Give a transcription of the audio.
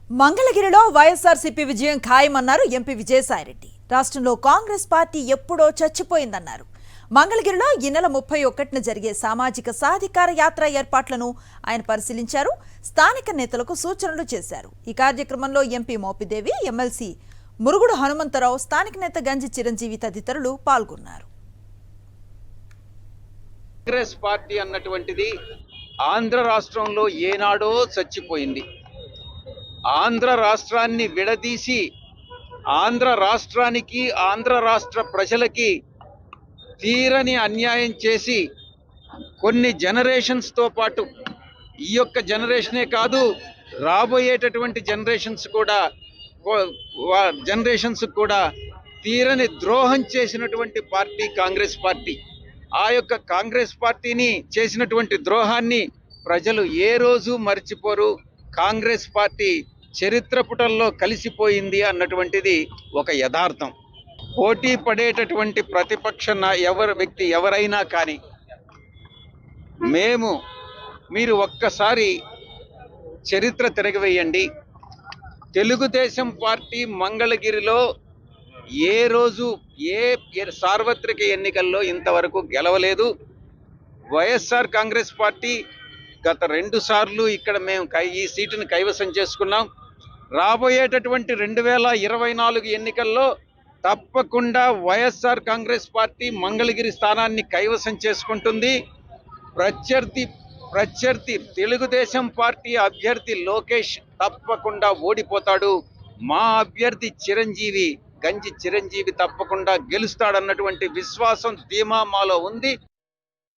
మంగళగిరిలో వైఎస్ఆర్సీపీ విజయం ఖాయమన్నారు ఎంపీ విజయసాయిరెడ్డి. రాష్ట్రంలో కాంగ్రెస్ పార్టీ ఎప్పుడో చచ్చిపోయిందన్నారు. మంగళగిరిలో ఈ నెల 31న జరిగే సామాజిక సాధికార యాత్ర ఏర్పాట్లను ఆయన పరిశీలించారు. స్థానిక నేతలకు సూచనలు చేశారు. ఈ కార్యక్రమంలో ఎంపీ మోపిదేవి, ఎమ్మెల్సీ మురుగుడు హనుమంతరావు, స్థానిక నేత గంజి చిరంజీవి తదితరులు పాల్గొన్నారు. కాంగ్రెస్ పార్టీ అన్నటువంటిది ఆంధ్ర రాష్ట్రంలో ఏనాడో చచ్చిపోయింది. ఆంధ్ర రాష్ట్రాన్ని విడదీసి ఆంధ్ర రాష్ట్రానికి, ఆంధ్ర రాష్ట్ర ప్రజలకి తీరని అన్యాయం చేసి కొన్ని జనరేషన్స్తో పాటు ఈ యొక్క జనరేషనే కాదు, రాబోయేటటువంటి జనరేషన్స్ కూడా తీరని ద్రోహం చేసినటువంటి పార్టీ కాంగ్రెస్ పార్టీ. ఆ యొక్క కాంగ్రెస్ పార్టీని చేసినటువంటి ద్రోహాన్ని ప్రజలు ఏ రోజు మర్చిపోరు. కాంగ్రెస్ పార్టీ చరిత్ర పుటల్లో కలిసిపోయింది అన్నటువంటిది ఒక యథార్థం. పోటీ పడేటటువంటి ప్రతిపక్ష వ్యక్తి ఎవరైనా కానీ మీరు ఒక్కసారి చరిత్ర తిరగవేయండి. తెలుగుదేశం పార్టీ మంగళగిరిలో ఏ రోజు ఏ సార్వత్రిక ఎన్నికల్లో ఇంతవరకు గెలవలేదు. వైఎస్ఆర్ కాంగ్రెస్ పార్టీ గత 2 సార్లు ఇక్కడ మేము ఈ సీటును కైవసం చేసుకున్నాం. రాబోయేటటువంటి 2024 ఎన్నికల్లో తప్పకుండా వైఎస్ఆర్ కాంగ్రెస్ పార్టీ మంగళగిరి స్థానాన్ని కైవసం చేసుకుంటుంది. ప్రత్యర్థి తెలుగుదేశం పార్టీ అభ్యర్థి లోకేష్ తప్పకుండా ఓడిపోతాడు. మా అభ్యర్థి గంజి చిరంజీవి తప్పకుండా గెలుస్తాడన్నటువంటి విశ్వాసం, ధీమా మాలో ఉంది.